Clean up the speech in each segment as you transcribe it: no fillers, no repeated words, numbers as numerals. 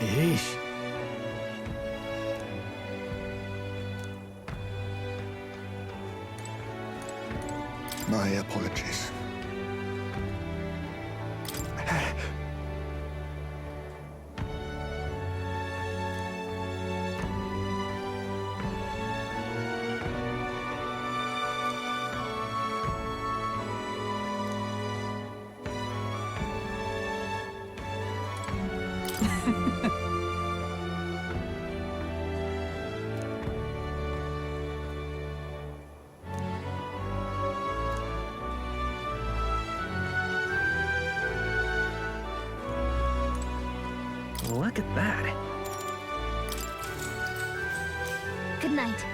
Yeesh. My apologies. Look at that. Good night.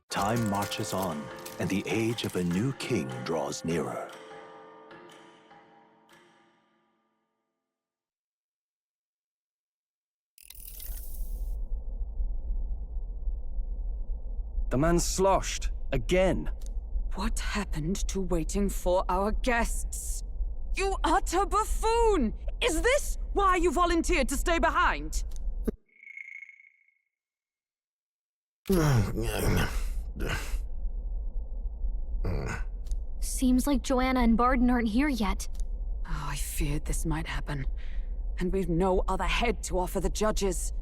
Time marches on, and the age of a new king draws nearer. The man's sloshed. Again. What happened to waiting for our guests? You utter buffoon! Is this why you volunteered to stay behind? Seems like Joanna and Barden aren't here yet. Oh, I feared this might happen. And we've no other head to offer the judges.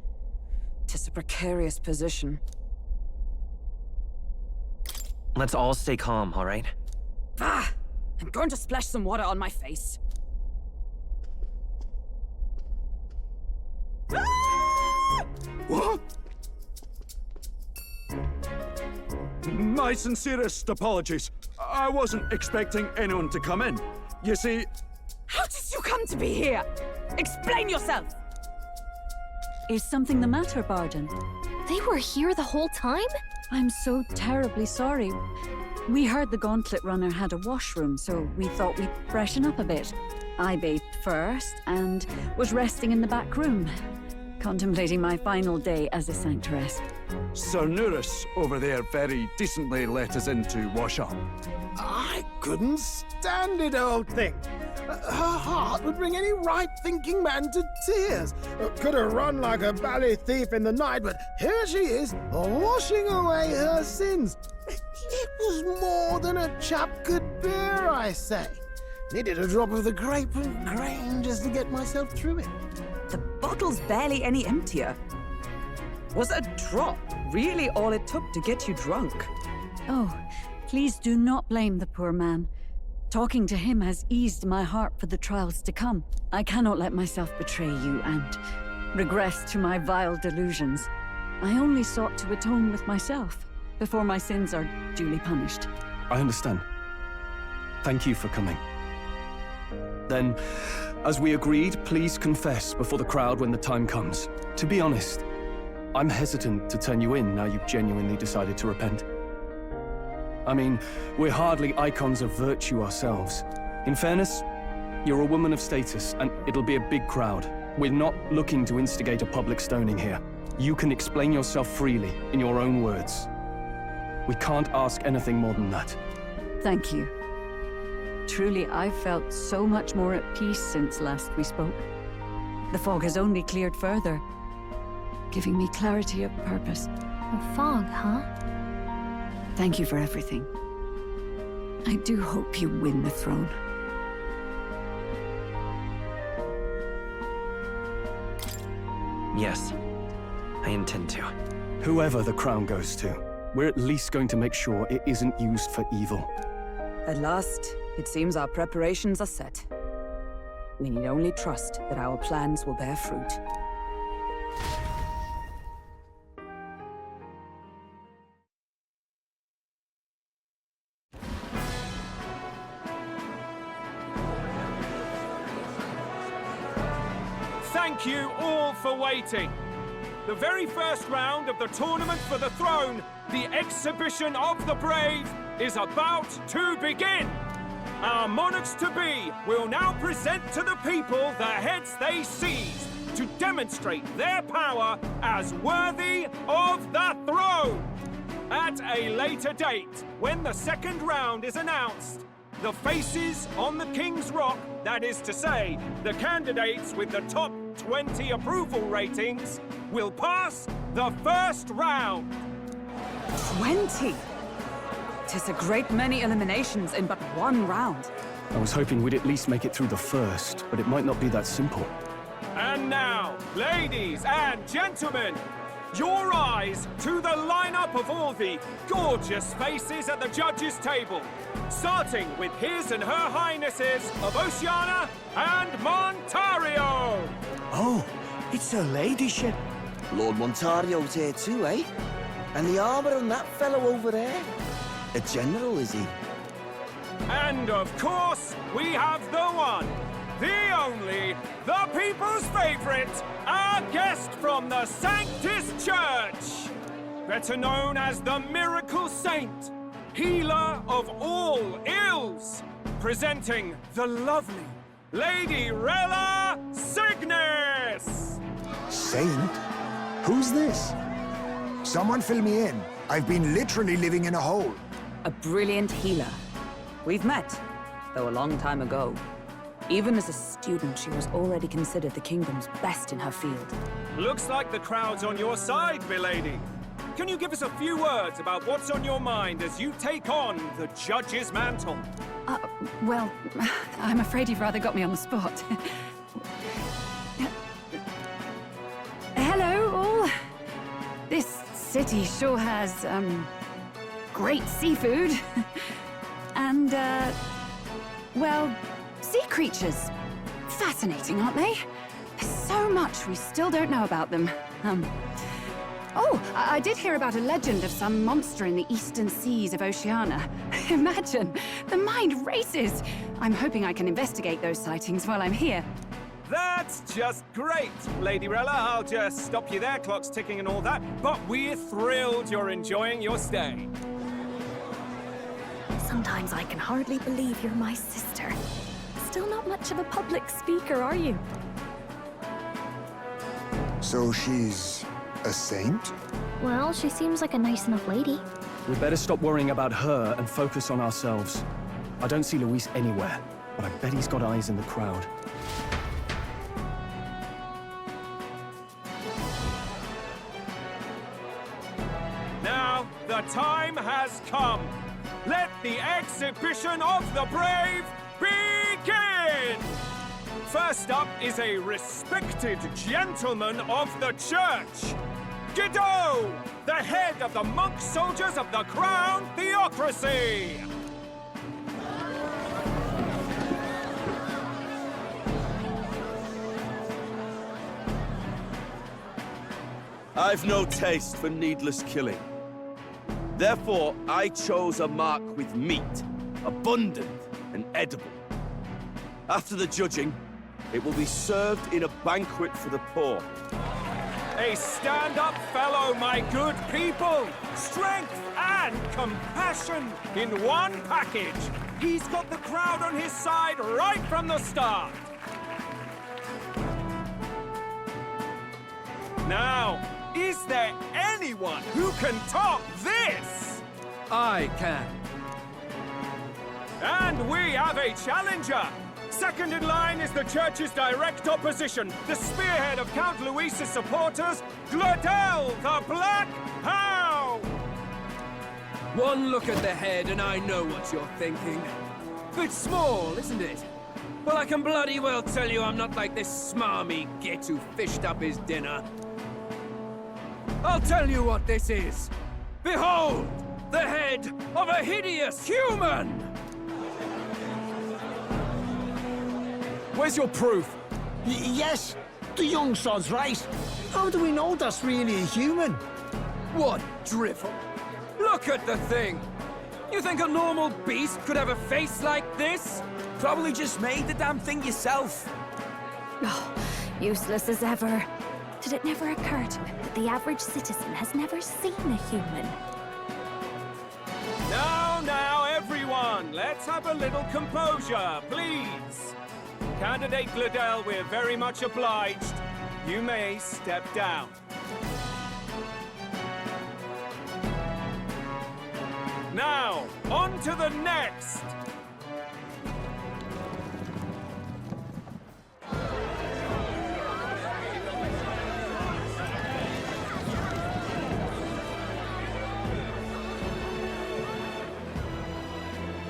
'Tis a precarious position. Let's all stay calm, all right? Ah! I'm going to splash some water on my face. What? My sincerest apologies. I wasn't expecting anyone to come in. You see... How did you come to be here? Explain yourself! Is something the matter, Barden? They were here the whole time? I'm so terribly sorry. We heard the Gauntlet Runner had a washroom, so we thought we'd freshen up a bit. I bathed first and was resting in the back room, contemplating my final day as a Sanctress. Sir Nuris over there very decently let us in to wash up. I couldn't stand it, old thing. Her heart would bring any right-thinking man to tears. Could have run like a bally thief in the night, but here she is, washing away her sins. It was more than a chap could bear, I say. Needed a drop of the grape and grain just to get myself through it. The bottle's barely any emptier. Was a drop really all it took to get you drunk? Oh, please do not blame the poor man. Talking to him has eased my heart for the trials to come. I cannot let myself betray you and regress to my vile delusions. I only sought to atone with myself before my sins are duly punished. I understand. Thank you for coming. Then, as we agreed, please confess before the crowd when the time comes. To be honest, I'm hesitant to turn you in now you've genuinely decided to repent. I mean, we're hardly icons of virtue ourselves. In fairness, you're a woman of status, and it'll be a big crowd. We're not looking to instigate a public stoning here. You can explain yourself freely, in your own words. We can't ask anything more than that. Thank you. Truly, I've felt so much more at peace since last we spoke. The fog has only cleared further, giving me clarity of purpose. The fog, huh? Thank you for everything. I do hope you win the throne. Yes, I intend to. Whoever the crown goes to, we're at least going to make sure it isn't used for evil. At last, it seems our preparations are set. We need only trust that our plans will bear fruit. Thank you all for waiting. The very first round of the tournament for the throne, the exhibition of the brave, is about to begin. Our monarchs-to-be will now present to the people the heads they seized to demonstrate their power as worthy of the throne. At a later date, when the second round is announced, the faces on the King's Rock, that is to say, the candidates with the top 20 approval ratings, will pass the first round. 20? 'Tis a great many eliminations in but one round. I was hoping we'd at least make it through the first, but it might not be that simple. And now, ladies and gentlemen, your eyes to the lineup of all the gorgeous faces at the judges' table, starting with His and Her Highnesses of Oceania and Montario. Oh, it's her ladyship. Lord Montario's here too, eh? And the armor on that fellow over there? A general, is he? And of course, we have the one, the only, the people's favorite, our guest from the Sanctus Church, better known as the Miracle Saint, healer of all ills, presenting the lovely Lady Rella Cygnus! Saint? Who's this? Someone fill me in. I've been literally living in a hole. A brilliant healer. We've met, though a long time ago. Even as a student, she was already considered the kingdom's best in her field. Looks like the crowd's on your side, milady. Can you give us a few words about what's on your mind as you take on the judge's mantle? Well, I'm afraid you've rather got me on the spot. Hello, all. This city sure has, great seafood. And, well, sea creatures. Fascinating, aren't they? There's so much we still don't know about them. Oh, I did hear about a legend of some monster in the eastern seas of Oceania. Imagine, the mind races. I'm hoping I can investigate those sightings while I'm here. That's just great, Lady Rella. I'll just stop you there, clock's ticking and all that. But we're thrilled you're enjoying your stay. Sometimes I can hardly believe you're my sister. Still not much of a public speaker, are you? So she's a saint? Well, she seems like a nice enough lady. We'd better stop worrying about her and focus on ourselves. I don't see Luis anywhere, but I bet he's got eyes in the crowd. Now, the time has come. Let the exhibition of the brave begin! First up is a respected gentleman of the church. Godot, the head of the monk soldiers of the Crown Theocracy. I've no taste for needless killing. Therefore, I chose a mark with meat, abundant and edible. After the judging, it will be served in a banquet for the poor. A stand-up fellow, my good people! Strength and compassion in one package! He's got the crowd on his side right from the start! Now, is there anyone who can top this? I can. And we have a challenger! Second in line is the church's direct opposition, the spearhead of Count Luis's supporters, Glodell the Black Hound! One look at the head and I know what you're thinking. Bit small, isn't it? Well, I can bloody well tell you I'm not like this smarmy git who fished up his dinner. I'll tell you what this is. Behold, the head of a hideous human! Where's your proof? Yes, the young sod's right. How do we know that's really a human? What drivel? Look at the thing! You think a normal beast could have a face like this? Probably just made the damn thing yourself. Oh, useless as ever. Did it never occur to him that the average citizen has never seen a human? Now, everyone, let's have a little composure, please. Candidate Glodell, we're very much obliged. You may step down. Now, on to the next.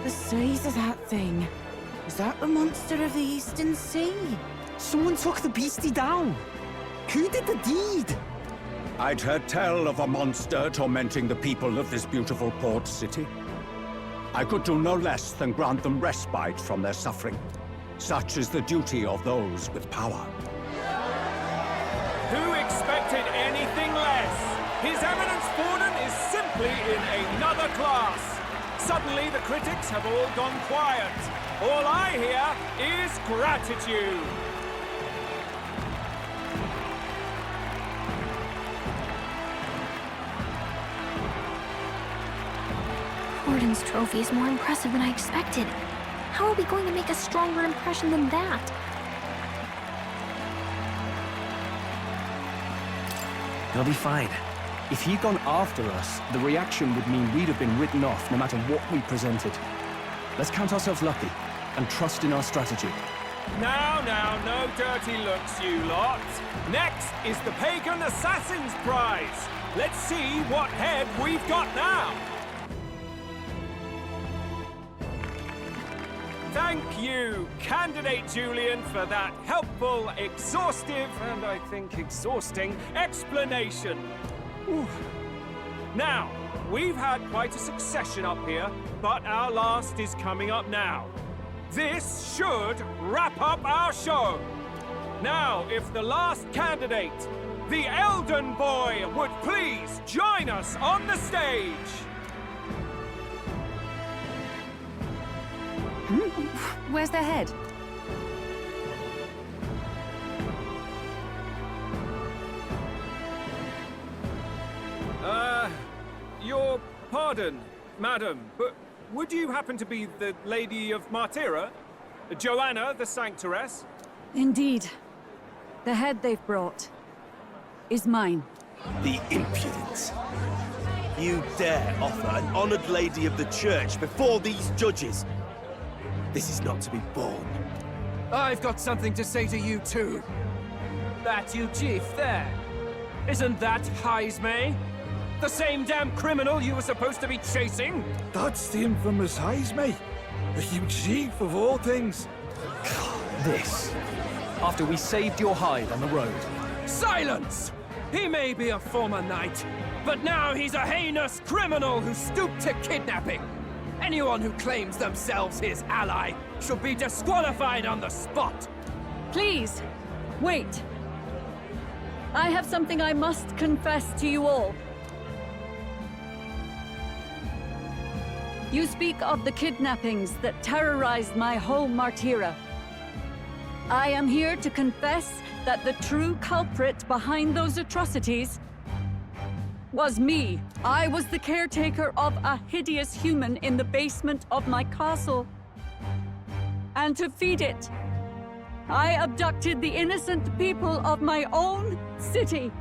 the size of that thing. Is that the monster of the Eastern Sea? Someone took the beastie down. Who did the deed? I'd heard tell of a monster tormenting the people of this beautiful port city. I could do no less than grant them respite from their suffering. Such is the duty of those with power. Who expected anything less? His Eminence Borden is simply in another class. Suddenly the critics have all gone quiet. All I hear is gratitude. Borden's trophy is more impressive than I expected. How are we going to make a stronger impression than that? He'll be fine. If he'd gone after us, the reaction would mean we'd have been written off no matter what we presented. Let's count ourselves lucky and trust in our strategy. Now, no dirty looks, you lot. Next is the Pagan Assassin's Prize. Let's see what head we've got now. Thank you, Candidate Julian, for that helpful, exhaustive, and I think exhausting explanation. Whew. Now, we've had quite a succession up here, but our last is coming up now. This should wrap up our show. Now, if the last candidate, the Elden Boy, would please join us on the stage. Where's their head? Your pardon, madam, but would you happen to be the Lady of Martyra? Joanna the Sanctoress? Indeed. The head they've brought is mine. The impudence. You dare offer an honored lady of the church before these judges? This is not to be borne. I've got something to say to you too. That you chief there. Isn't that Heismay? The same damn criminal you were supposed to be chasing? That's the infamous Heismay. The huge chief of all things. This. After we saved your hide on the road. Silence! He may be a former knight, but now he's a heinous criminal who stooped to kidnapping. Anyone who claims themselves his ally should be disqualified on the spot. Please, wait. I have something I must confess to you all. You speak of the kidnappings that terrorized my home, Martyra. I am here to confess that the true culprit behind those atrocities was me. I was the caretaker of a hideous human in the basement of my castle. And to feed it, I abducted the innocent people of my own city.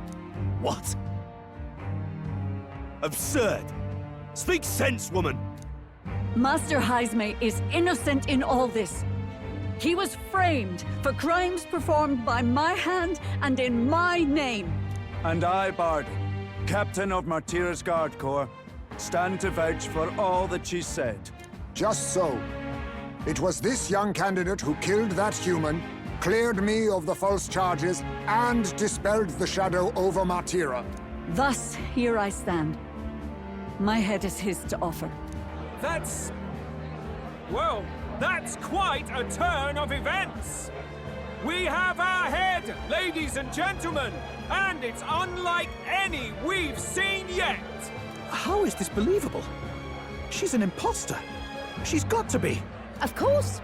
What? Absurd! Speak sense, woman! Master Heismay is innocent in all this. He was framed for crimes performed by my hand and in my name. And I, Bard, Captain of Martyra's Guard Corps, stand to vouch for all that she said. Just so. It was this young candidate who killed that human, cleared me of the false charges, and dispelled the shadow over Martyra. Thus, here I stand. My head is his to offer. That's... well, that's quite a turn of events. We have our head, ladies and gentlemen, and it's unlike any we've seen yet. How is this believable? She's an imposter. She's got to be. Of course.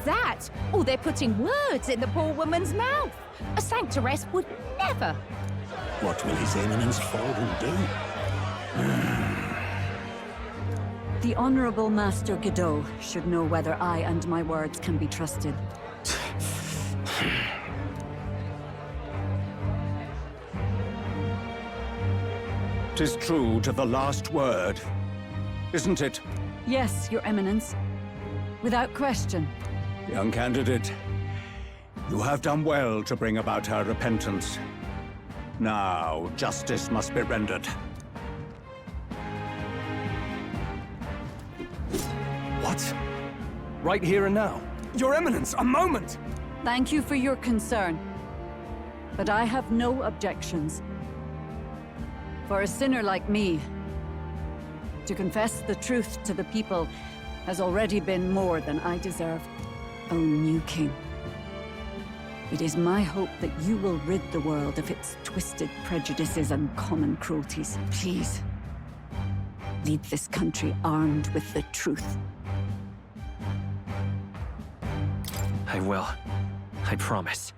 That, or they're putting words in the poor woman's mouth. A sanctoress would never. What will His Eminence Borden do? The Honorable Master Godot should know whether I and my words can be trusted. 'Tis true to the last word, isn't it? Yes, Your Eminence. Without question. Young candidate, you have done well to bring about her repentance. Now, justice must be rendered. What What? Right here and now? Your Eminence, a moment! Thank you for your concern. But I have no objections. For a sinner like me, to confess the truth to the people has already been more than I deserve. O new king, it is my hope that you will rid the world of its twisted prejudices and common cruelties. Please, lead this country armed with the truth. I will. I promise.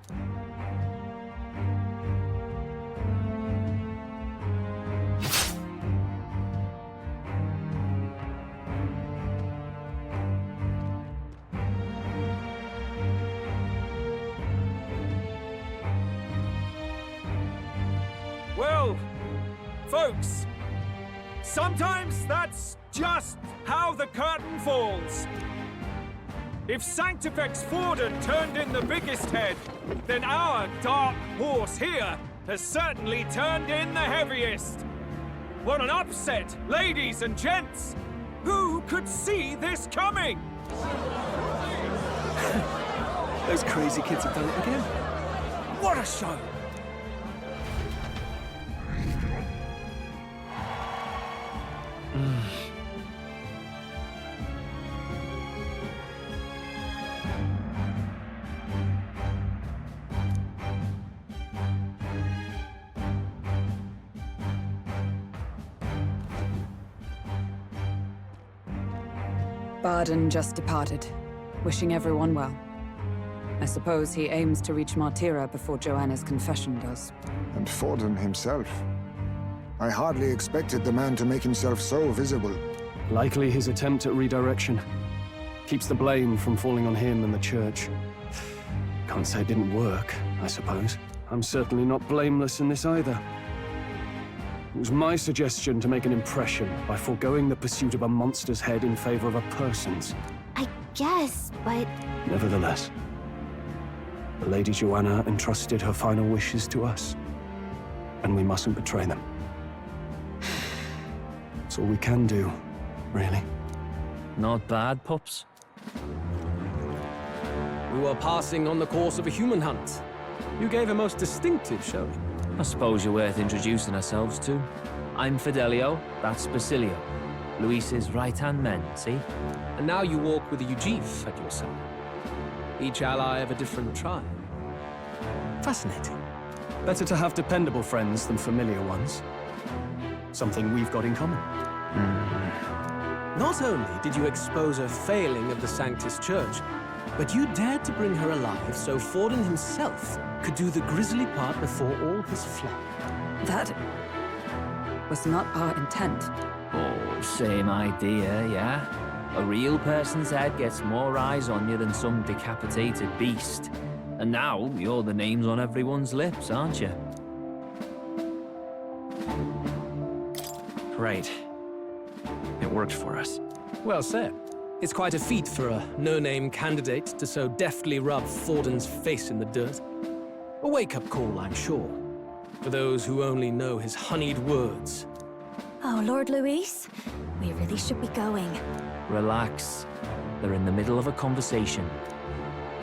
Well, folks, sometimes that's just how the curtain falls. If Sanctifex Forden turned in the biggest head, then our dark horse here has certainly turned in the heaviest. What an upset, ladies and gents! Who could see this coming? Those crazy kids have done it again. What a show! Barden just departed, wishing everyone well. I suppose he aims to reach Martira before Joanna's confession does. And Forden himself. I hardly expected the man to make himself so visible. Likely his attempt at redirection. Keeps the blame from falling on him and the church. Can't say it didn't work, I suppose. I'm certainly not blameless in this either. It was my suggestion to make an impression by foregoing the pursuit of a monster's head in favor of a person's. I guess, but... Nevertheless, the Lady Joanna entrusted her final wishes to us, and we mustn't betray them. That's all we can do, really. Not bad, pups. We were passing on the course of a human hunt. You gave a most distinctive showing. I suppose you're worth introducing ourselves to. I'm Fidelio, that's Basilio. Luis's right-hand men, see? And now you walk with a Ujif at your side. Each ally of a different tribe. Fascinating. Better to have dependable friends than familiar ones. Something we've got in common. Not only did you expose a failing of the Sanctus Church, but you dared to bring her alive so Forden himself could do the grisly part before all his flock. That was not our intent. Oh, same idea, yeah? A real person's head gets more eyes on you than some decapitated beast. And now, you're the names on everyone's lips, aren't you? Right. It worked for us. Well said. It's quite a feat for a no-name candidate to so deftly rub Forden's face in the dirt. A wake-up call, I'm sure, for those who only know his honeyed words. Oh, Lord Luis, we really should be going. Relax. They're in the middle of a conversation.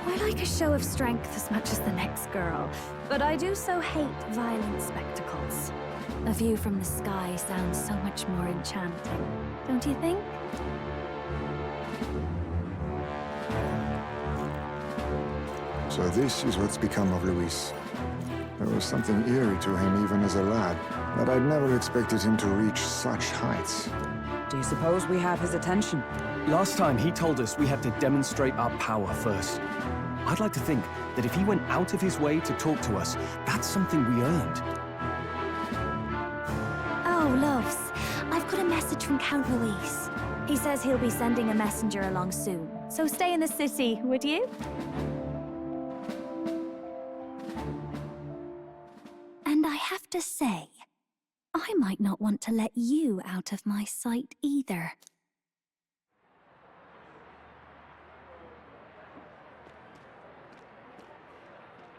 I like a show of strength as much as the next girl, but I do so hate violent spectacles. A view from the sky sounds so much more enchanting, don't you think? So this is what's become of Luis. There was something eerie to him even as a lad, but I'd never expected him to reach such heights. Do you suppose we have his attention? Last time he told us we had to demonstrate our power first. I'd like to think that if he went out of his way to talk to us, that's something we earned. Oh, loves, I've got a message from Count Luis. He says he'll be sending a messenger along soon, so stay in the city, would you? And I have to say, I might not want to let you out of my sight either.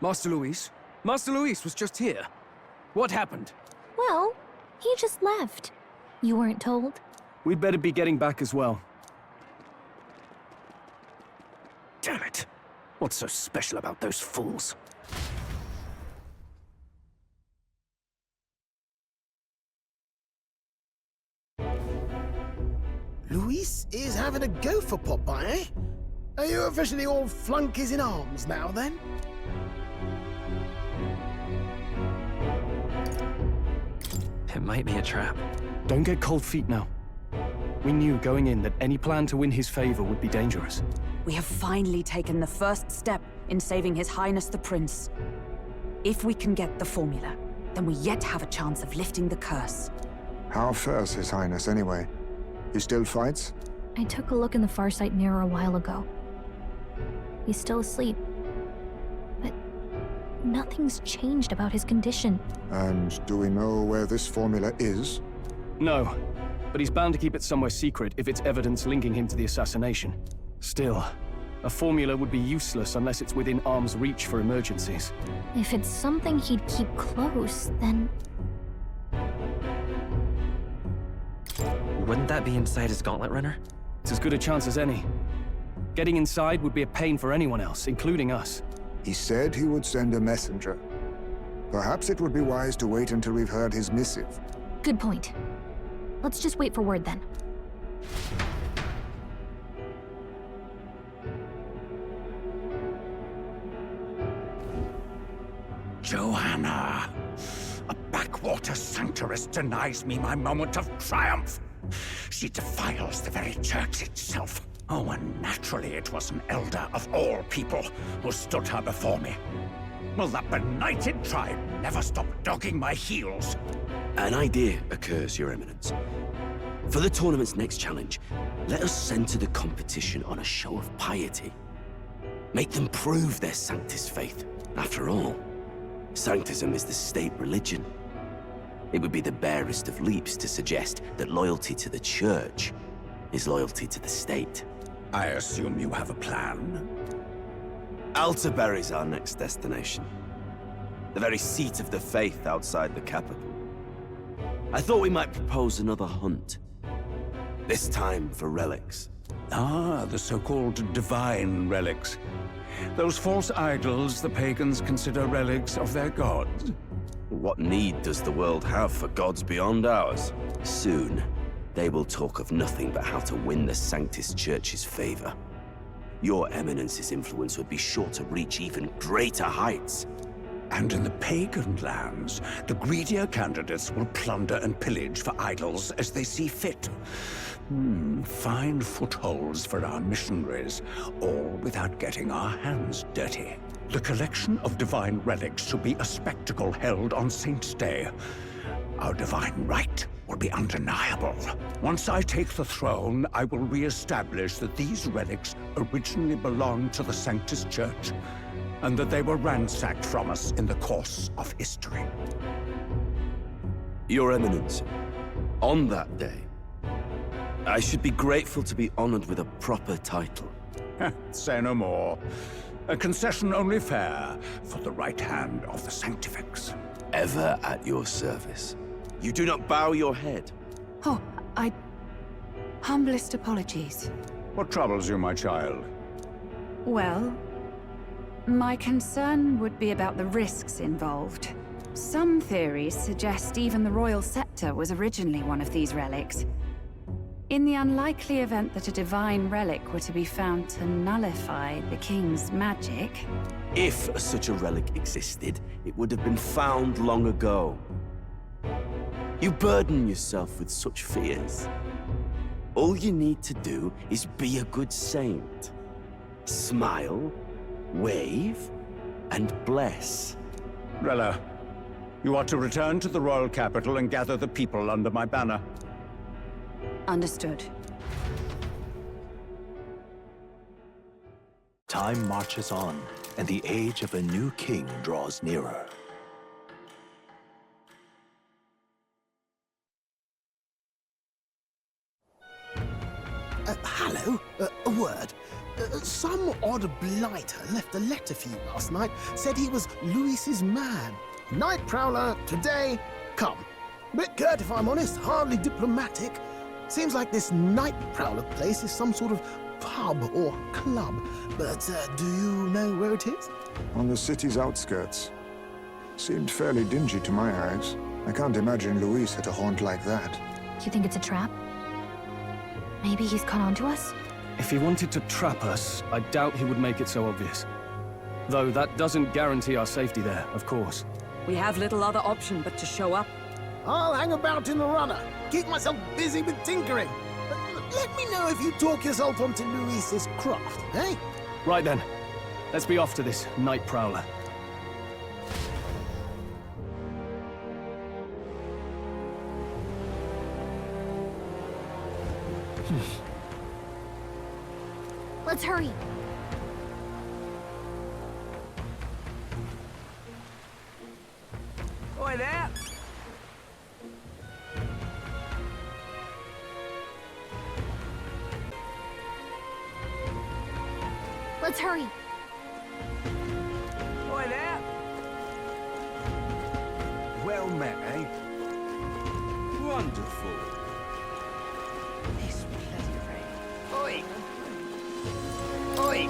Master Luis was just here. What happened? Well, he just left. You weren't told? We'd better be getting back as well. Damn it. What's so special about those fools? Luis is having a go for Popeye, eh? Are you officially all flunkies in arms now, then? It might be a trap. Don't get cold feet now. We knew going in that any plan to win his favor would be dangerous. We have finally taken the first step in saving His Highness the Prince. If we can get the formula, then we yet have a chance of lifting the curse. How fares His Highness, anyway? He still fights? I took a look in the Farsight mirror a while ago. He's still asleep. But nothing's changed about his condition. And do we know where this formula is? No, but he's bound to keep it somewhere secret if it's evidence linking him to the assassination. Still, a formula would be useless unless it's within arm's reach for emergencies. If it's something he'd keep close, then... Wouldn't that be inside his gauntlet runner? It's as good a chance as any. Getting inside would be a pain for anyone else, including us. He said he would send a messenger. Perhaps it would be wise to wait until we've heard his missive. Good point. Let's just wait for word then. Joanna! A backwater sanctuarist denies me my moment of triumph! She defiles the very church itself. Oh, and naturally it was an elder of all people who stood her before me. Will that benighted tribe never stop dogging my heels? An idea occurs, Your Eminence. For the tournament's next challenge, let us center the competition on a show of piety. Make them prove their Sanctus faith. After all, Sanctism is the state religion. It would be the barest of leaps to suggest that loyalty to the Church is loyalty to the state. I assume you have a plan? Altaberry's our next destination. The very seat of the faith outside the capital. I thought we might propose another hunt. This time for relics. Ah, the so-called divine relics. Those false idols the pagans consider relics of their gods. What need does the world have for gods beyond ours? Soon, they will talk of nothing but how to win the Sanctus Church's favor. Your Eminence's influence would be sure to reach even greater heights. And in the pagan lands, the greedier candidates will plunder and pillage for idols as they see fit. Fine footholds for our missionaries, all without getting our hands dirty. The collection of divine relics should be a spectacle held on Saint's Day. Our divine right will be undeniable. Once I take the throne, I will re-establish that these relics originally belonged to the Sanctus Church, and that they were ransacked from us in the course of history. Your Eminence, on that day, I should be grateful to be honored with a proper title. Say no more. A concession only fair for the right hand of the Sanctifex. Ever at your service. You do not bow your head. Oh, humblest apologies. What troubles you, my child? Well, my concern would be about the risks involved. Some theories suggest even the royal scepter was originally one of these relics. In the unlikely event that a divine relic were to be found to nullify the king's magic... If such a relic existed, it would have been found long ago. You burden yourself with such fears. All you need to do is be a good saint. Smile, wave, and bless. Rella, you are to return to the royal capital and gather the people under my banner. Understood. Time marches on, and the age of a new king draws nearer. Hello? A word. Some odd blighter left a letter for you last night. Said he was Luis's man. Night Prowler, today, come. Bit curt if I'm honest, hardly diplomatic. Seems like this Night Prowler place is some sort of pub or club, but do you know where it is? On the city's outskirts. Seemed fairly dingy to my eyes. I can't imagine Luis at a haunt like that. You think it's a trap? Maybe he's caught on to us? If he wanted to trap us, I doubt he would make it so obvious. Though that doesn't guarantee our safety there, of course. We have little other option but to show up. I'll hang about in the runner. Keep myself busy with tinkering. Let me know if you talk yourself onto Luis's craft, eh? Right then. Let's be off to this night prowler. Let's hurry. Oi there! Let's hurry. Oi there! Well met, eh? Wonderful. This bloody rain. Oi! Oi!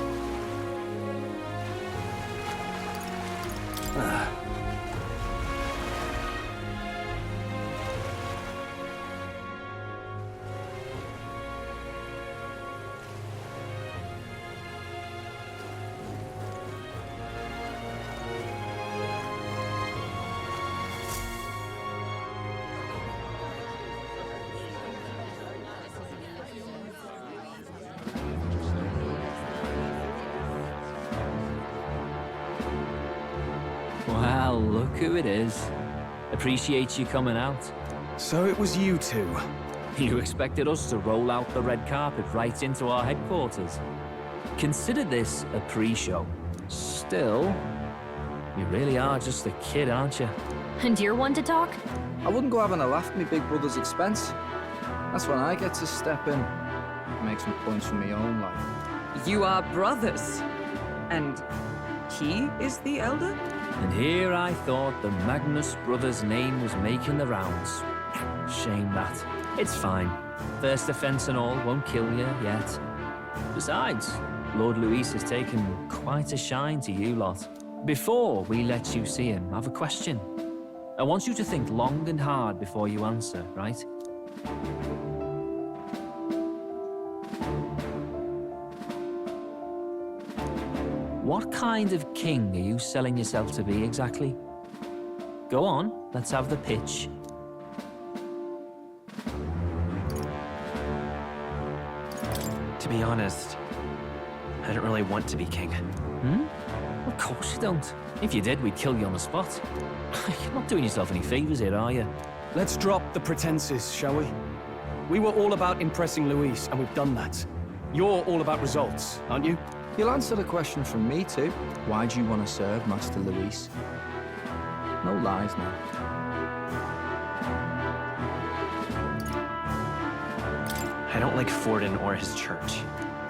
Well, look who it is. Appreciate you coming out. So it was you two. You expected us to roll out the red carpet right into our headquarters. Consider this a pre-show. Still, you really are just a kid, aren't you? And you're one to talk? I wouldn't go having a laugh at me big brother's expense. That's when I get to step in and make some points for my own life. You are brothers. And he is the elder? And here I thought the Magnus brothers' name was making the rounds. Shame that. It's fine. First offense and all won't kill you yet. Besides, Lord Luis has taken quite a shine to you lot. Before we let you see him, I have a question. I want you to think long and hard before you answer, right? What kind of king are you selling yourself to be exactly? Go on, let's have the pitch. To be honest, I don't really want to be king. Of course you don't. If you did, we'd kill you on the spot. You're not doing yourself any favors here, are you? Let's drop the pretenses, shall we? We were all about impressing Luis, and we've done that. You're all about results, aren't you? You'll answer the question from me too. Why do you want to serve Master Luis? No lies now. I don't like Forden or his church.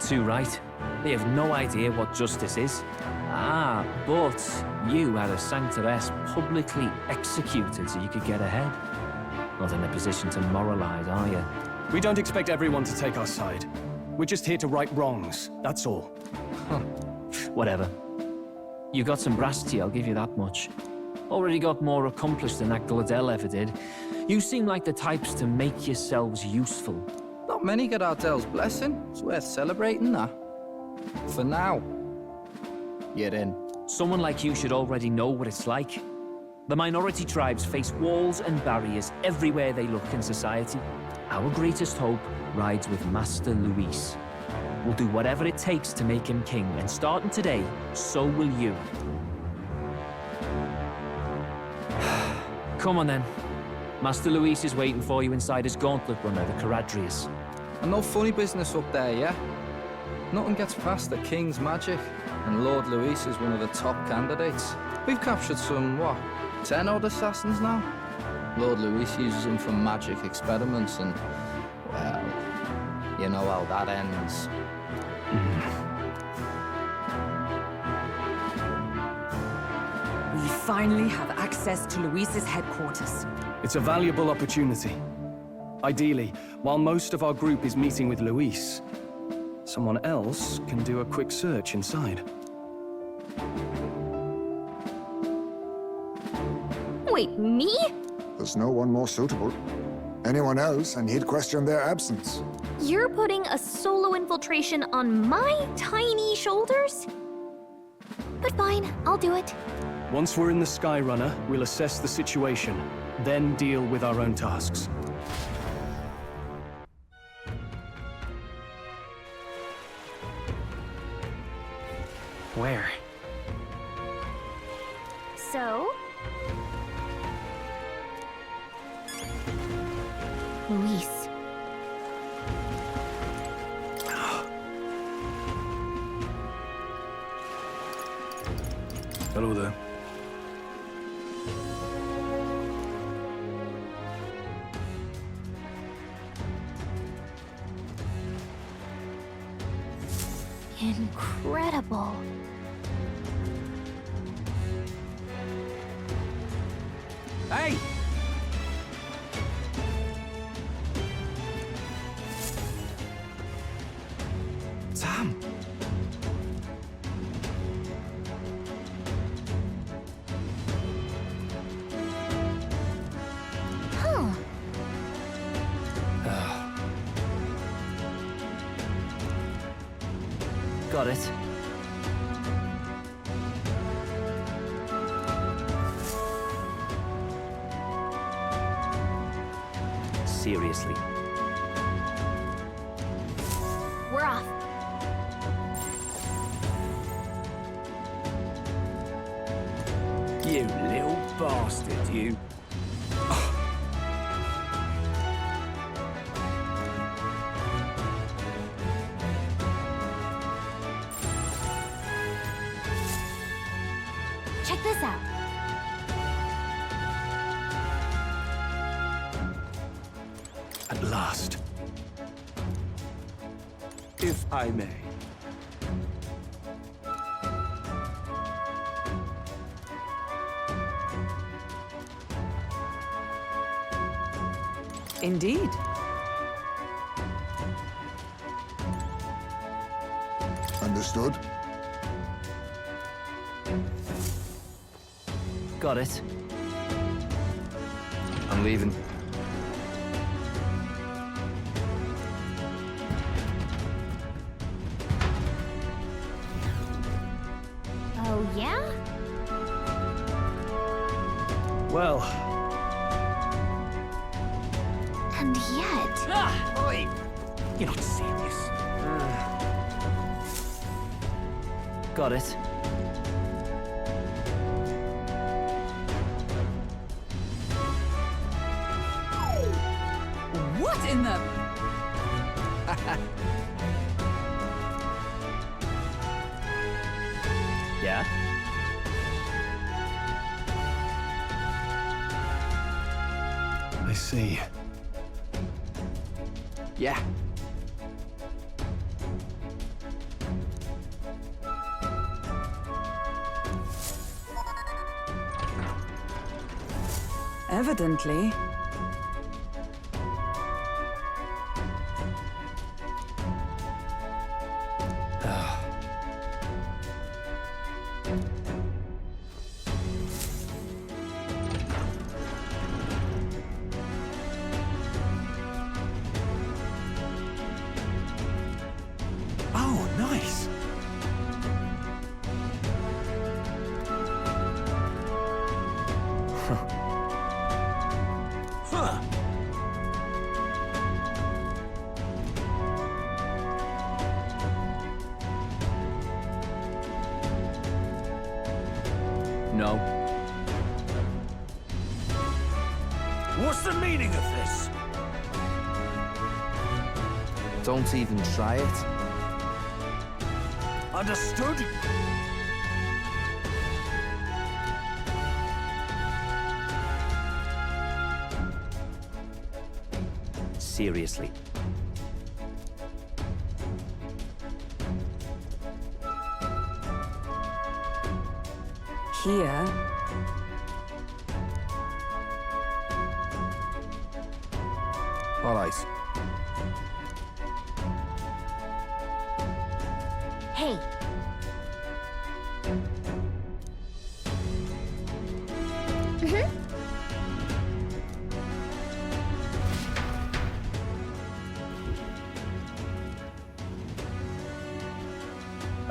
Too right. They have no idea what justice is. Ah, but you had a Sanctoress publicly executed so you could get ahead. Not in a position to moralize, are you? We don't expect everyone to take our side. We're just here to right wrongs, that's all. Whatever. You got some brass tea, I'll give you that much. Already got more accomplished than that Gladell ever did. You seem like the types to make yourselves useful. Not many get Ardel's blessing. It's worth celebrating that. For now, you're in. Someone like you should already know what it's like. The minority tribes face walls and barriers everywhere they look in society. Our greatest hope rides with Master Luis. We'll do whatever it takes to make him king, and starting today, so will you. Come on then. Master Luis is waiting for you inside his gauntlet runner, the Charadrius. And no funny business up there, yeah? Nothing gets past the King's magic, and Lord Luis is one of the top candidates. We've captured some, 10 odd assassins now? Lord Luis uses them for magic experiments and, well, you know how that ends. We finally have access to Luis's headquarters. It's a valuable opportunity. Ideally, while most of our group is meeting with Luis, Someone else can do a quick search inside. Wait, me? There's no one more suitable. Anyone else, and he'd question their absence. You're putting a solo infiltration on my tiny shoulders? But fine, I'll do it. Once we're in the Skyrunner, we'll assess the situation, then deal with our own tasks. Where? So? Luis. Hello there. Incredible. Hey! Sam! Huh. Got it. Seriously. We're off. You little bastard, you. Check this out. At last. If I may. Indeed. Understood? Got it. I'm leaving. Oh, yeah? Well, And yet... Oi! You're not serious. Got it. What in the... Yeah? I see. Yeah. Evidently. Oh, nice! Huh. No. What's the meaning of this? Don't even try it. Understood? Seriously. Here. All right.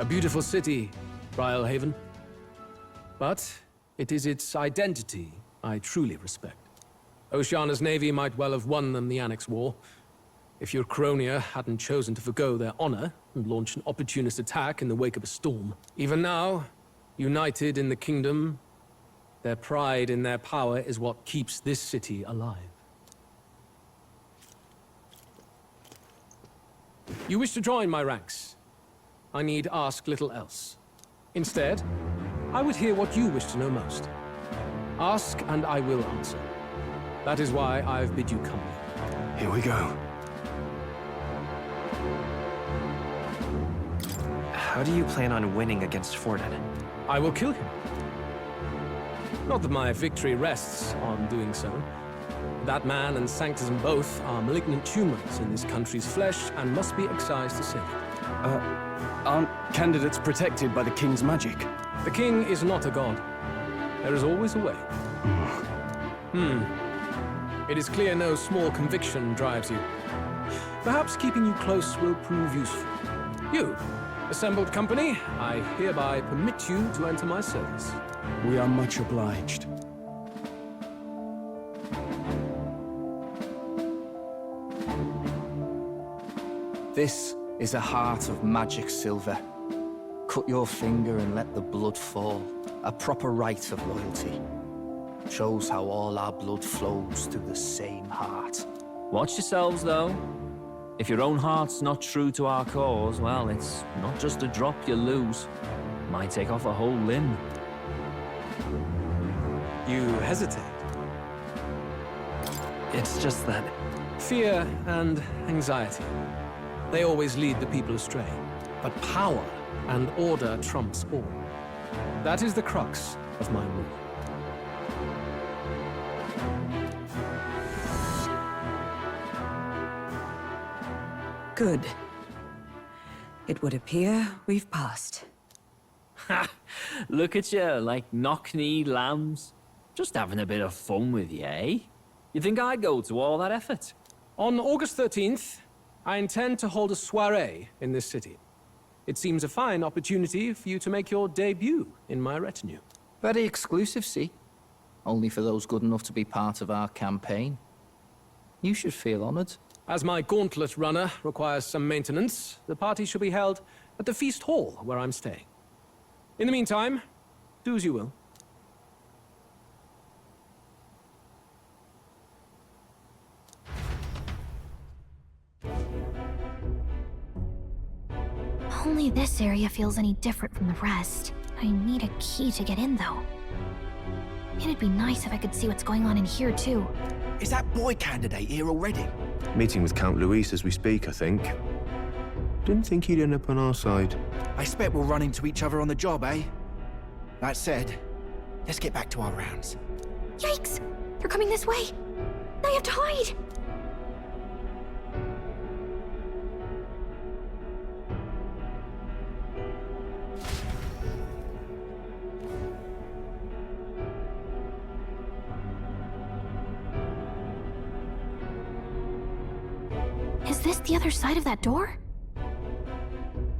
beautiful city, Brialhaven. But it is its identity I truly respect. Oceana's navy might well have won them the Annex War, if your Cronia hadn't chosen to forgo their honor and launch an opportunist attack in the wake of a storm. Even now, united in the kingdom, their pride in their power is what keeps this city alive. You wish to join my ranks. I need ask little else. Instead, I would hear what you wish to know most. Ask and I will answer. That is why I've bid you company. Here we go. How do you plan on winning against Forden? I will kill him. Not that my victory rests on doing so. That man and Sanctism both are malignant tumors in this country's flesh and must be excised to save it. Aren't candidates protected by the king's magic? The king is not a god. There is always a way. It is clear no small conviction drives you. Perhaps keeping you close will prove useful. You, assembled company, I hereby permit you to enter my service. We are much obliged. This is a heart of magic silver. Cut your finger and let the blood fall. A proper rite of loyalty. Shows how all our blood flows through the same heart. Watch yourselves, though. If your own heart's not true to our cause, well, it's not just a drop you lose. Might take off a whole limb. You hesitate. It's just that... Fear and anxiety. They always lead the people astray. But power and order trumps all. That is the crux of my rule. Good. It would appear we've passed. Ha! Look at you, like knock-kneed lambs. Just having a bit of fun with you, eh? You think I'd go to all that effort? On August 13th, I intend to hold a soiree in this city. It seems a fine opportunity for you to make your debut in my retinue. Very exclusive, see? Only for those good enough to be part of our campaign. You should feel honored. As my gauntlet runner requires some maintenance, the party shall be held at the feast hall where I'm staying. In the meantime, do as you will. Only this area feels any different from the rest. I need a key to get in, though. It'd be nice if I could see what's going on in here, too. Is that boy candidate here already? Meeting with Count Luis as we speak, I think. Didn't think he'd end up on our side. I expect we'll run into each other on the job, eh? That said, let's get back to our rounds. Yikes! They're coming this way! I have to hide! Is this the other side of that door?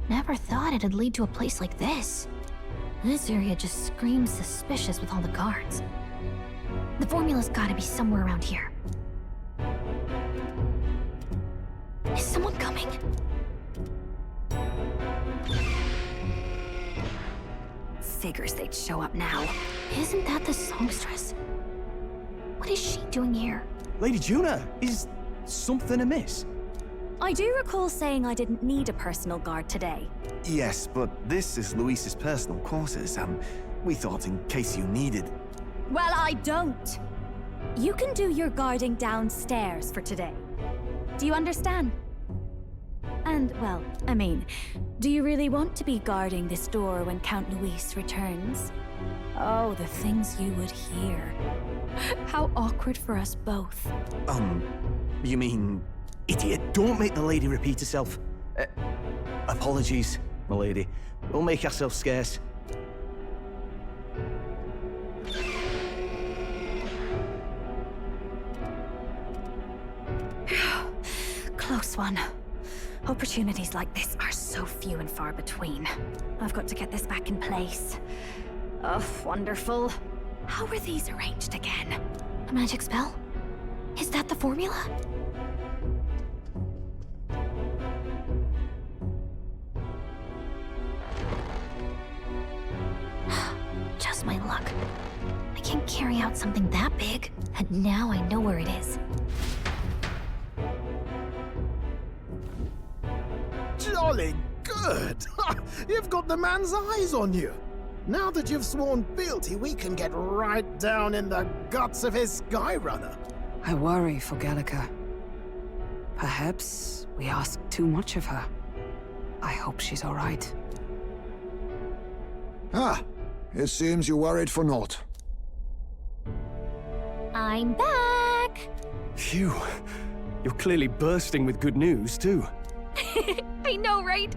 Never thought it'd lead to a place like this. This area just screams suspicious with all the guards. The formula's gotta be somewhere around here. Is someone coming? Figures they'd show up now. Isn't that the songstress? What is she doing here? Lady Juna, is something amiss? I do recall saying I didn't need a personal guard today. Yes, but this is Luis's personal quarters, and we thought in case you needed... Well, I don't. You can do your guarding downstairs for today. Do you understand? And, well, I mean, do you really want to be guarding this door when Count Luis returns? Oh, the things you would hear. How awkward for us both. You mean... Idiot, don't make the lady repeat herself. Apologies, my lady. We'll make ourselves scarce. Close one. Opportunities like this are so few and far between. I've got to get this back in place. Oh, wonderful. How were these arranged again? A magic spell? Is that the formula? Just my luck. I can't carry out something that big, and now I know where it is. Jolly good! You've got the man's eyes on you. Now that you've sworn fealty, we can get right down in the guts of his Skyrunner. I worry for Gallica. Perhaps we ask too much of her. I hope she's all right. Ah, it seems you worried for naught. I'm back! Phew. You're clearly bursting with good news, too. I know, right?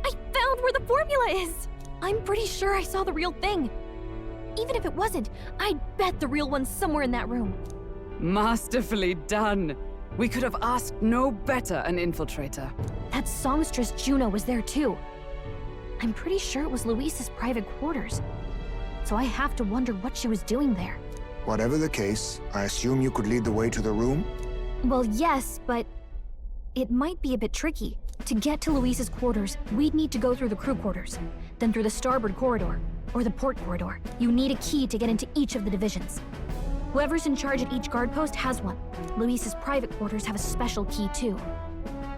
I found where the formula is! I'm pretty sure I saw the real thing. Even if it wasn't, I'd bet the real one's somewhere in that room. Masterfully done. We could have asked no better an infiltrator. That songstress Juno was there too. I'm pretty sure it was Luis's private quarters. So I have to wonder what she was doing there. Whatever the case, I assume you could lead the way to the room? Well, yes, but it might be a bit tricky. To get to Luis's quarters, we'd need to go through the crew quarters, then through the starboard corridor, or the port corridor. You need a key to get into each of the divisions. Whoever's in charge at each guard post has one. Luis's private quarters have a special key too.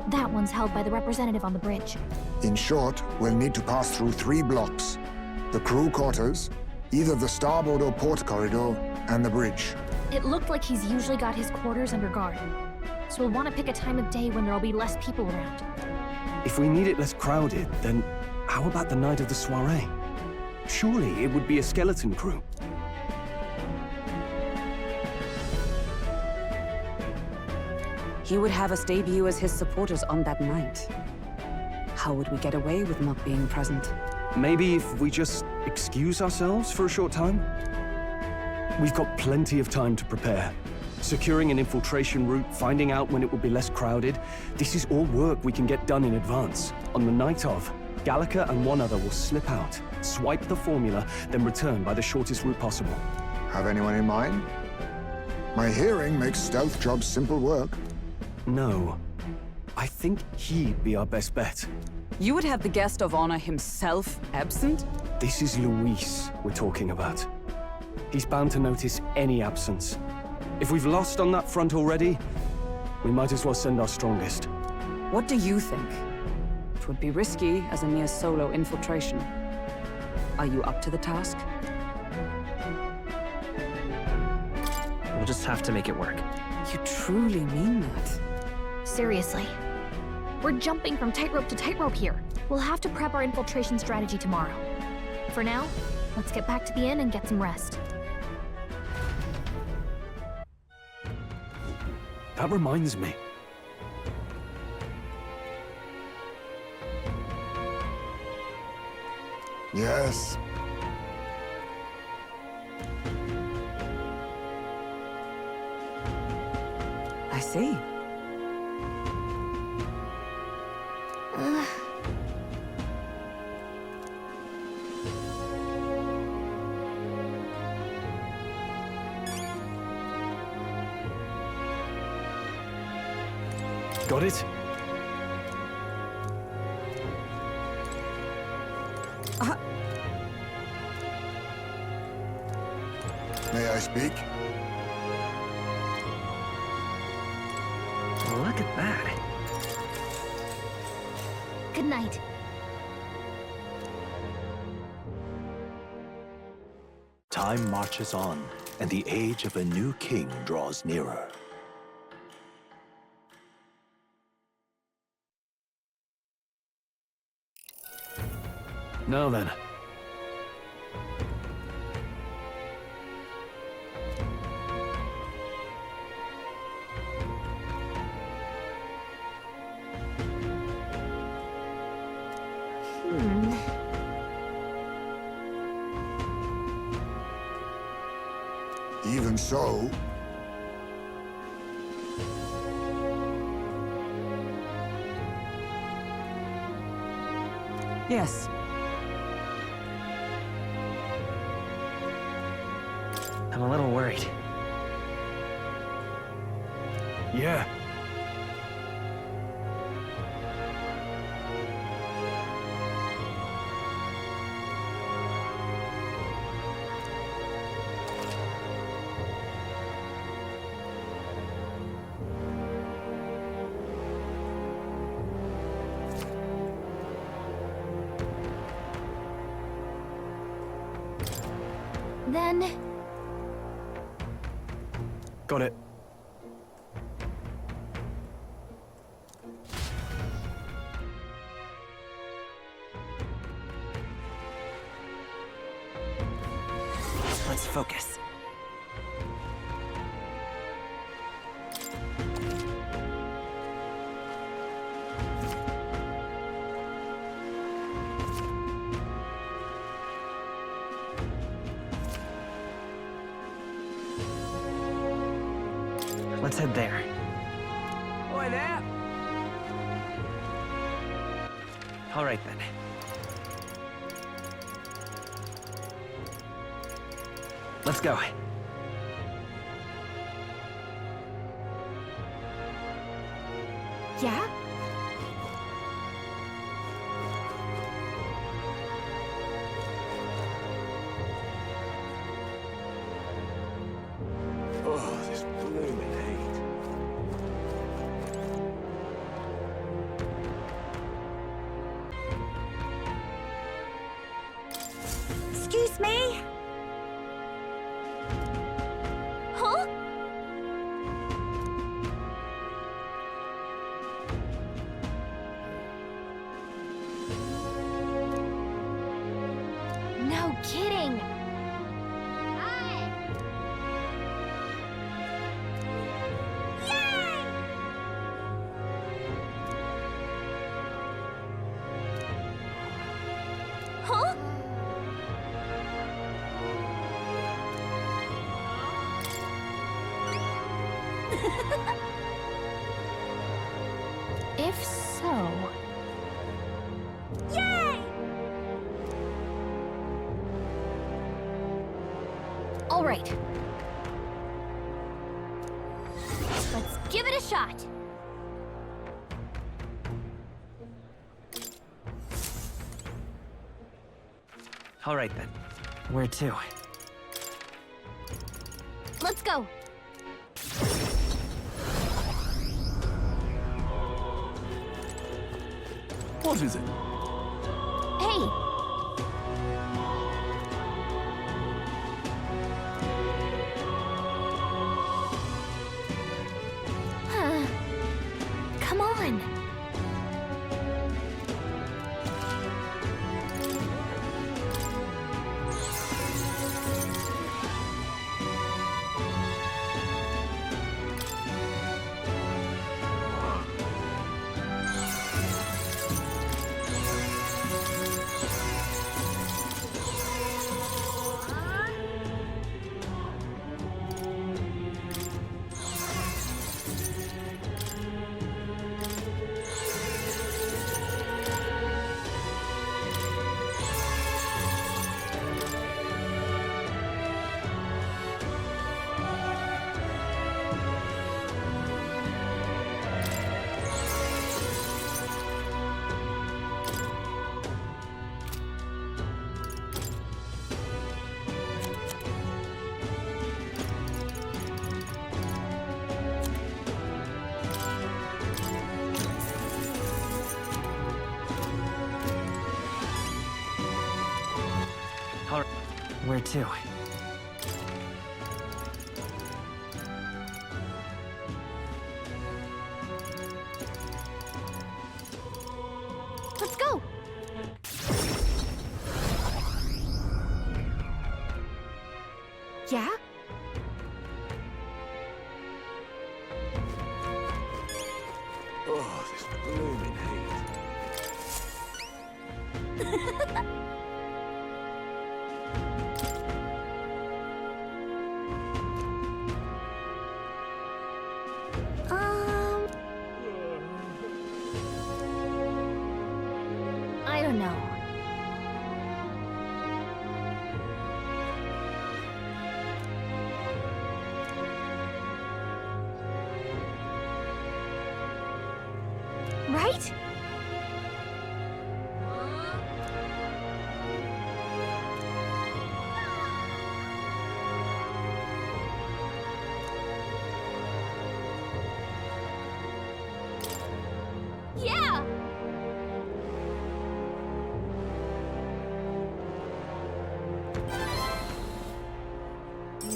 That one's held by the representative on the bridge. In short, we'll need to pass through 3 blocks. The crew quarters, either the starboard or port corridor, and the bridge. It looked like he's usually got his quarters under guard. So we'll want to pick a time of day when there'll be less people around. If we need it less crowded, then how about the night of the soiree? Surely it would be a skeleton crew. He would have us debut as his supporters on that night. How would we get away with not being present? Maybe if we just excuse ourselves for a short time? We've got plenty of time to prepare. Securing an infiltration route, finding out when it will be less crowded, this is all work we can get done in advance. On the night of, Gallica and one other will slip out, swipe the formula, then return by the shortest route possible. Have anyone in mind? My hearing makes stealth jobs simple work. No. I think he'd be our best bet. You would have the guest of honor himself absent? This is Luis we're talking about. He's bound to notice any absence. If we've lost on that front already, we might as well send our strongest. What do you think? It would be risky as a mere solo infiltration. Are you up to the task? We'll just have to make it work. You truly mean that? Seriously. We're jumping from tightrope to tightrope here. We'll have to prep our infiltration strategy tomorrow. For now, let's get back to the inn and get some rest. That reminds me. Yes. I see. Got it? May I speak? Look at that. Good night. Time marches on, and the age of a new king draws nearer. Now then. Even so, Yes. I'm a little worried. Yeah. Then... Got it. Let's focus. Let's head there. Oi there! All right then. Let's go. Yeah? Oh, this blooming heat. Excuse me? Huh? No kidding. Huh? If so... Yay! All right. Let's give it a shot. All right then. Where to? Let's go. What is it? Hey! Come on! All right. Where to? Let's go! Yeah? Oh, this blooming heat. I don't know.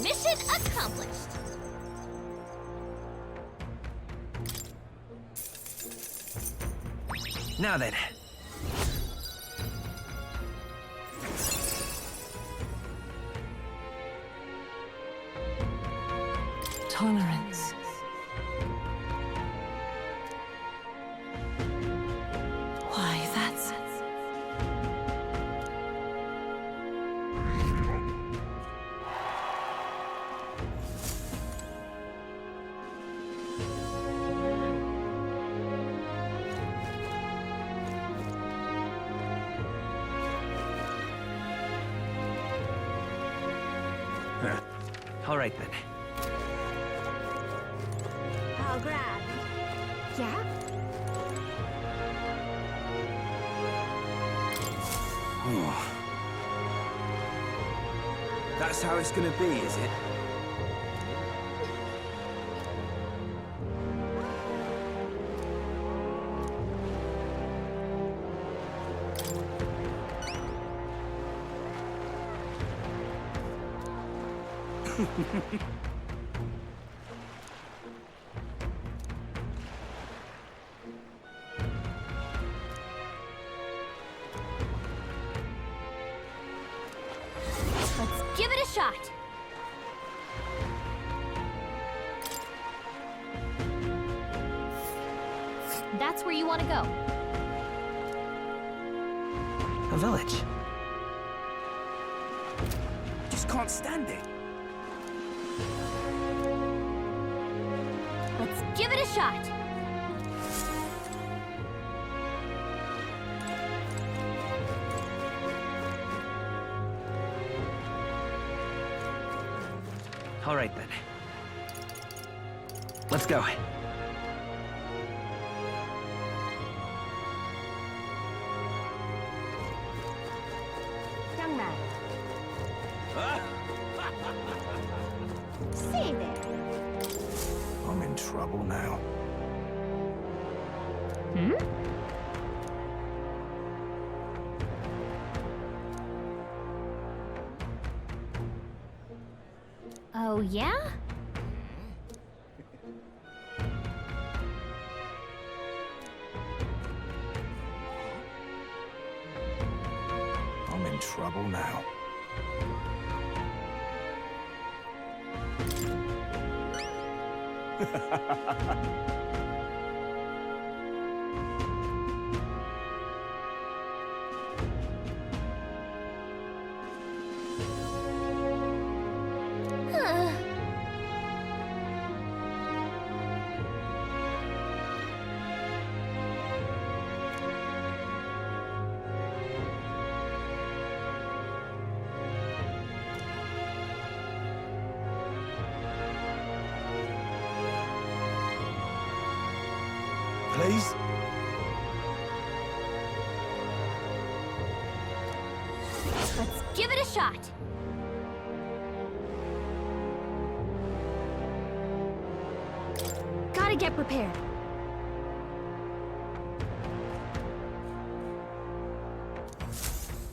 Mission accomplished. Now then. Tolerance. Why, that's... All right then. I'll grab. Yeah? Oh. That's how it's gonna be, is it? Let's give it a shot. That's where you want to go. A village. Just can't stand it. Let's give it a shot. All right then. Let's go. Young man. Say there. I'm in trouble now. Hmm? Oh, yeah? I'm in trouble now. Please? Let's give it a shot. Gotta get prepared.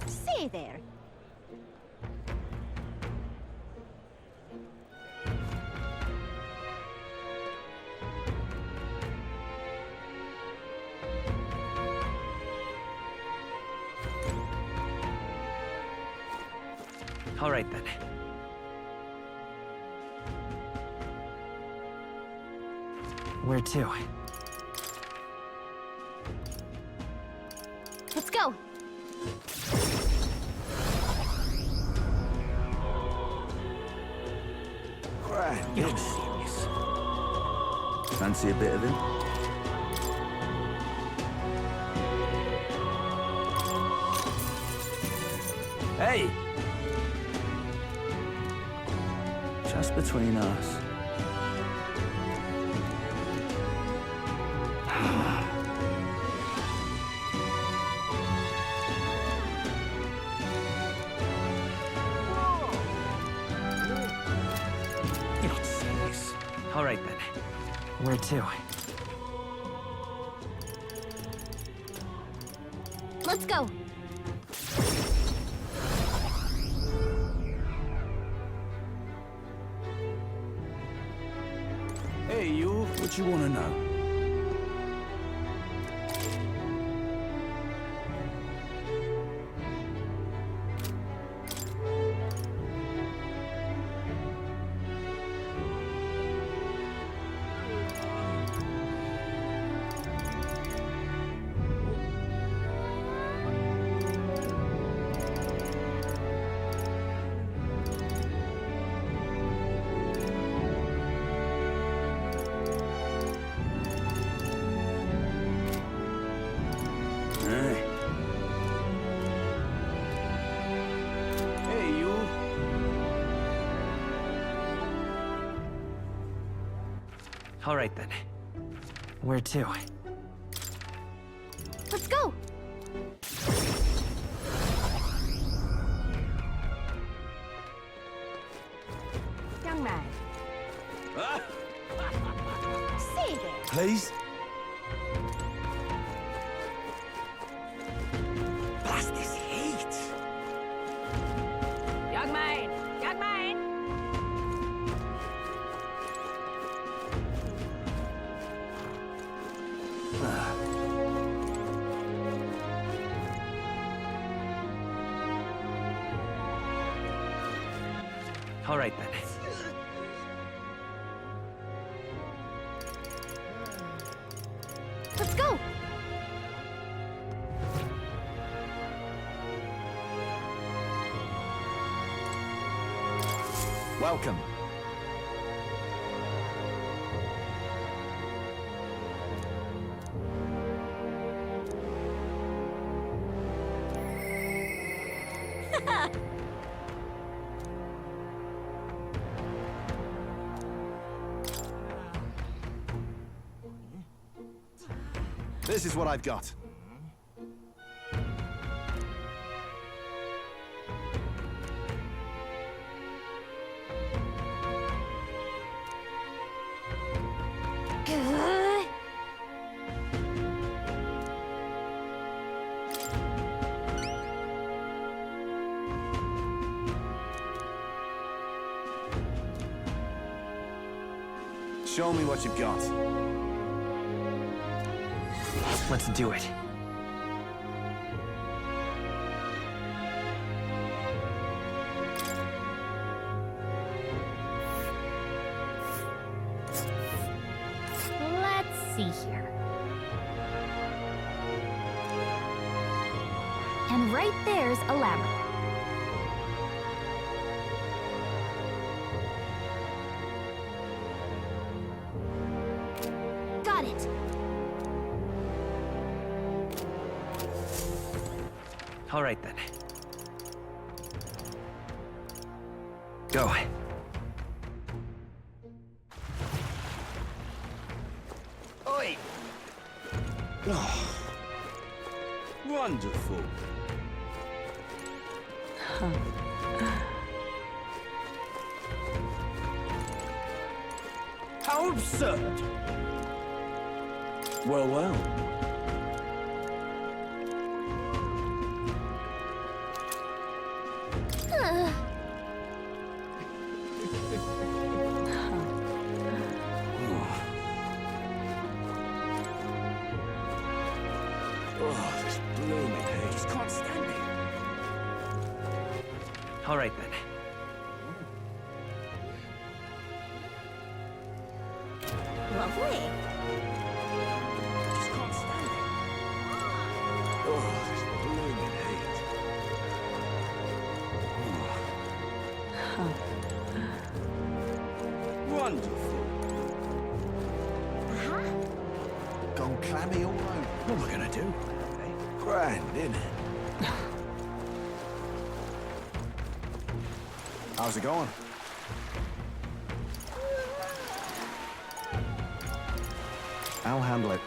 Say there. All right then. Where to? Let's go. Right, You're serious. fancy a bit of him? Hey! Just between us. You're not serious. All right then. Where to? Let's go. Hey, you. What you want to know? All right then. Where to? Let's go! Young man. See there. Please? Blast this heat! Young man! Young man! All right then. Let's go! Welcome. This is what I've got. Show me what you've got. Let's do it. Let's see here. And right there's a ladder. Got it. All right then. Go. Oi! Oh, wonderful. How absurd! Well, well. Oh, this blooming hay. Just can't stand it. All right then. Lovely. Just can't stand it. Oh, this blooming heat. Wonderful. Gone clammy all over. What am I gonna do? Grand, innit? How's it going? I'll handle it.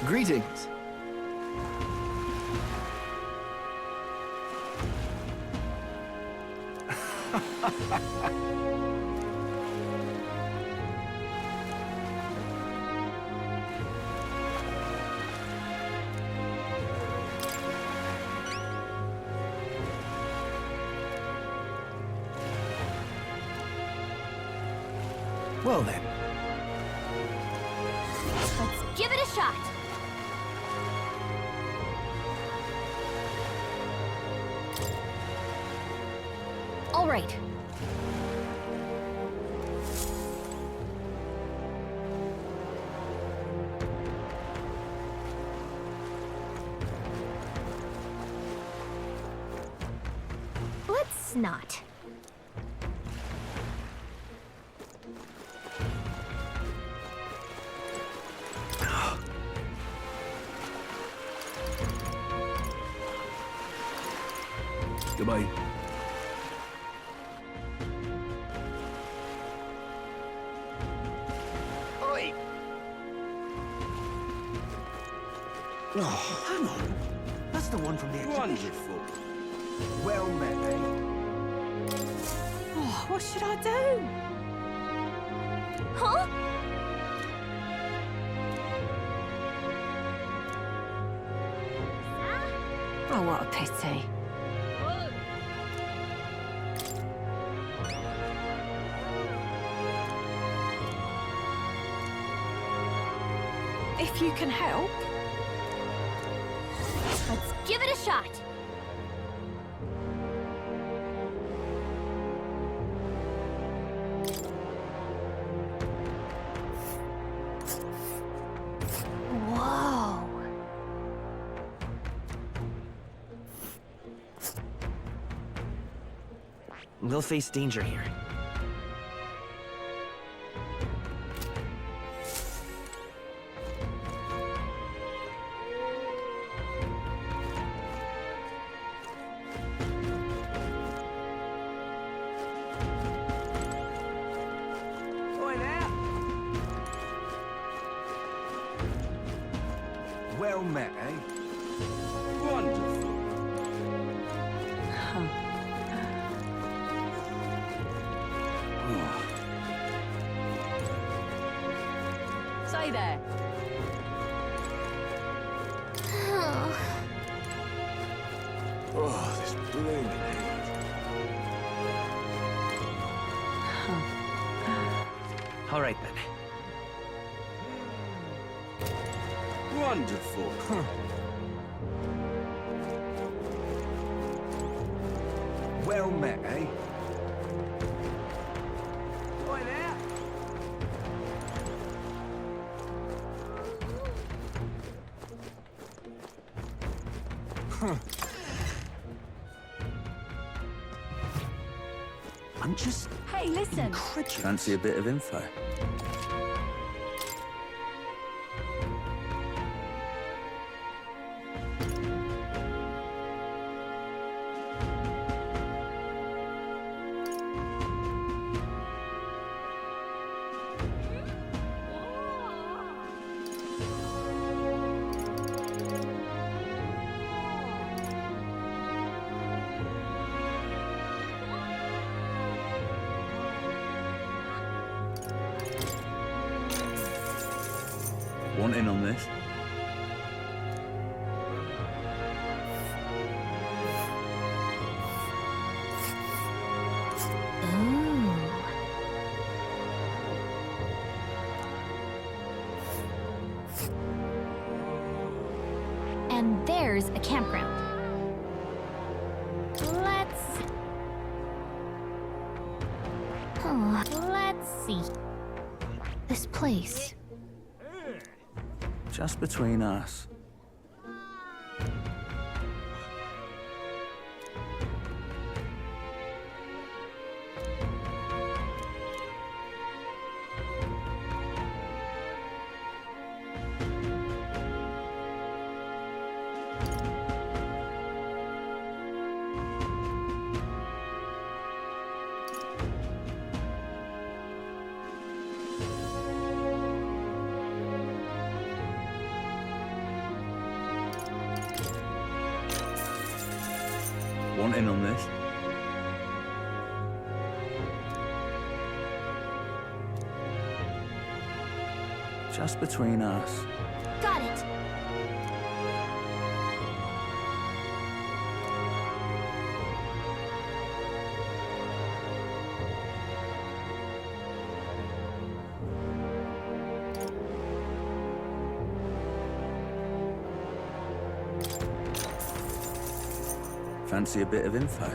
Greetings. Well then. Let's give it a shot. All right. Let's not. Goodbye. Oi! Oh, hang on. That's the one from the exhibition. Wonderful. Well met, eh? Oh, what should I do? Huh? Oh, what a pity. If you can help. Let's give it a shot. Whoa. We'll face danger here. Well met, eh? Wonderful. Stay there. Oh, this blooming heat. All right, then. Wonderful. Well met, eh? Oi there. I'm just Hey, listen. incredulous. Fancy a bit of info? Want in on this? And there's a campground. Let's see. This place. Just between us. Want in on this? Just between us. Got it. Fancy a bit of info?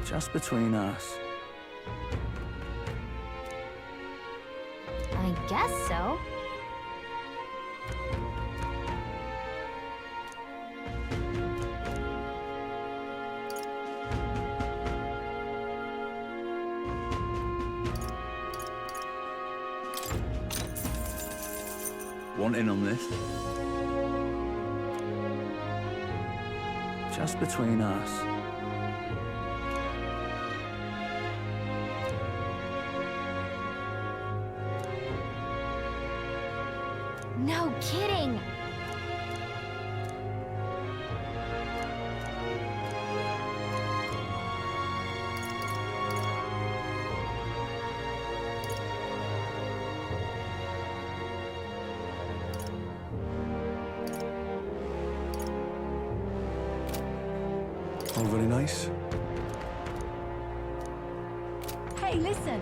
Just between us. I guess so. Want in on this? Just between us. No kidding! All very nice. Hey, listen.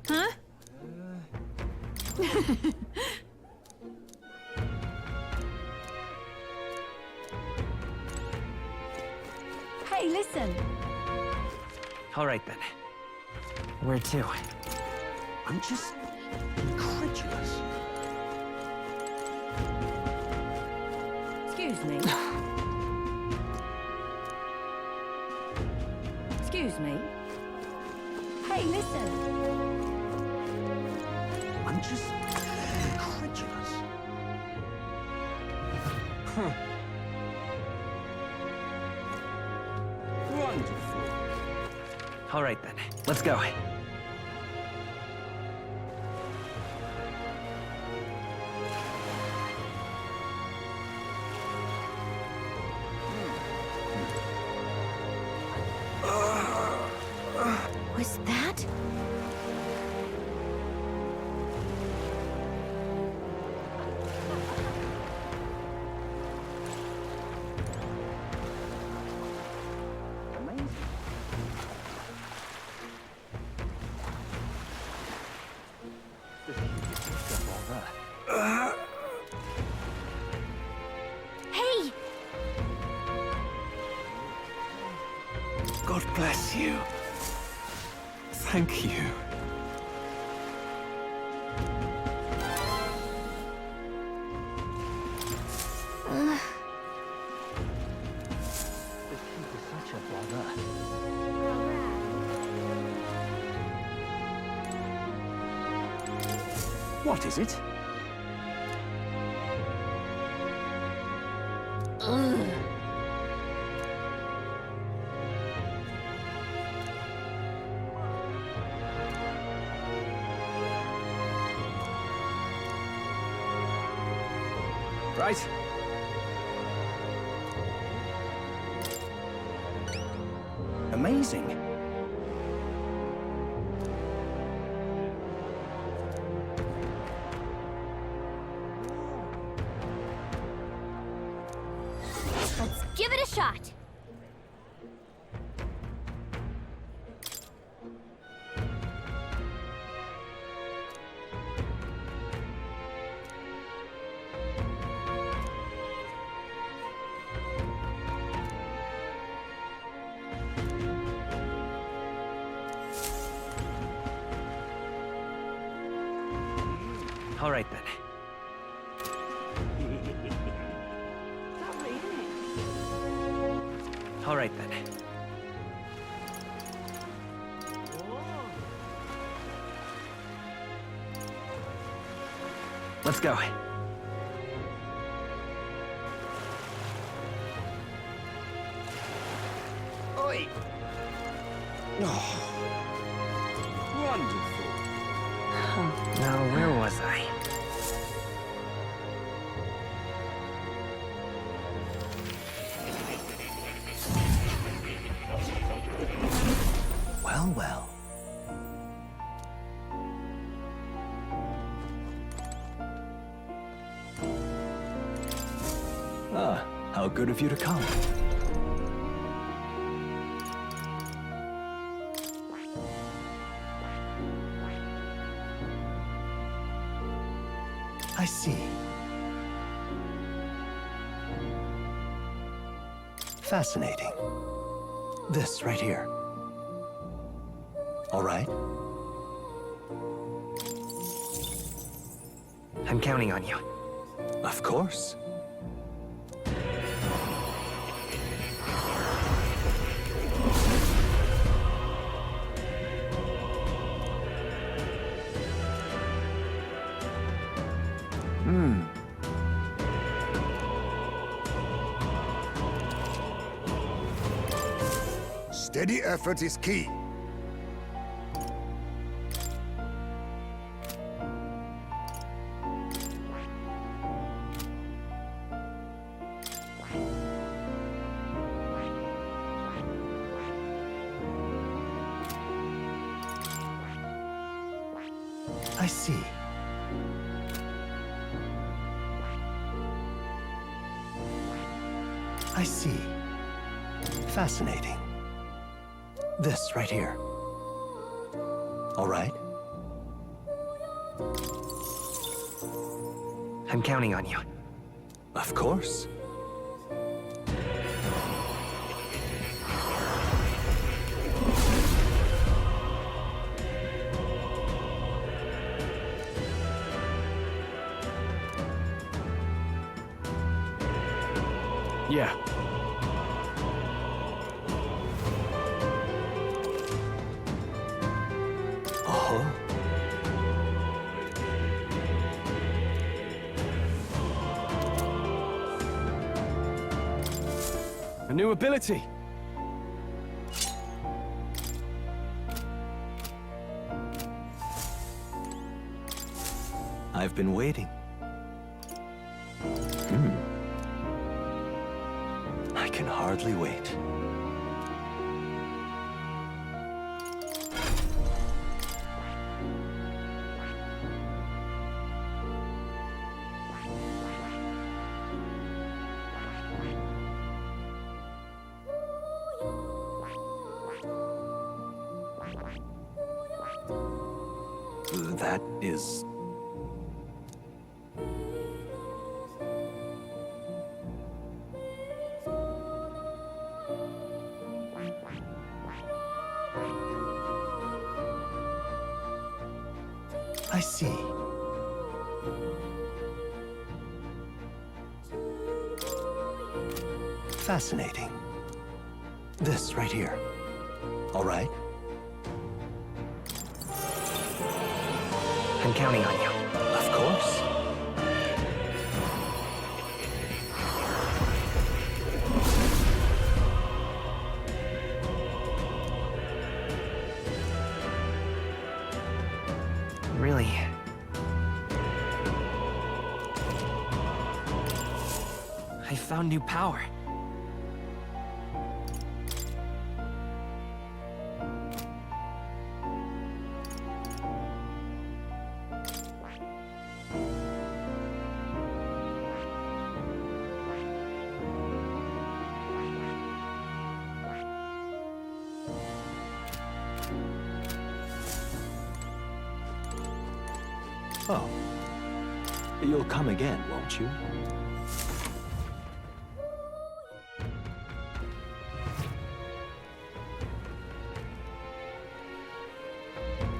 Huh? Hey, listen. All right then. Where to? I'm just incredulous. Excuse me. Excuse me. Hey, listen. I'm just incredulous. Huh. Wonderful. All right then. Let's go. Was that? Hey! God bless you. Thank you. What is it? Right. Amazing. Let's give it a shot. All right then. All right then. Let's go. Oi! Oh. Wonderful. Now, where was I? Well, well. Ah, how good of you to come. I see. Fascinating. This right here. All right. I'm counting on you. Of course. Steady effort is key. I see. I see. Fascinating. This right here. All right. I'm counting on you. Of course. Yeah. Oh. A new ability. I've been waiting. I can hardly wait. That is... I see. Fascinating. This right here. All right. I'm counting on you. Of course. Really? I found new power. Oh. You'll come again, won't you?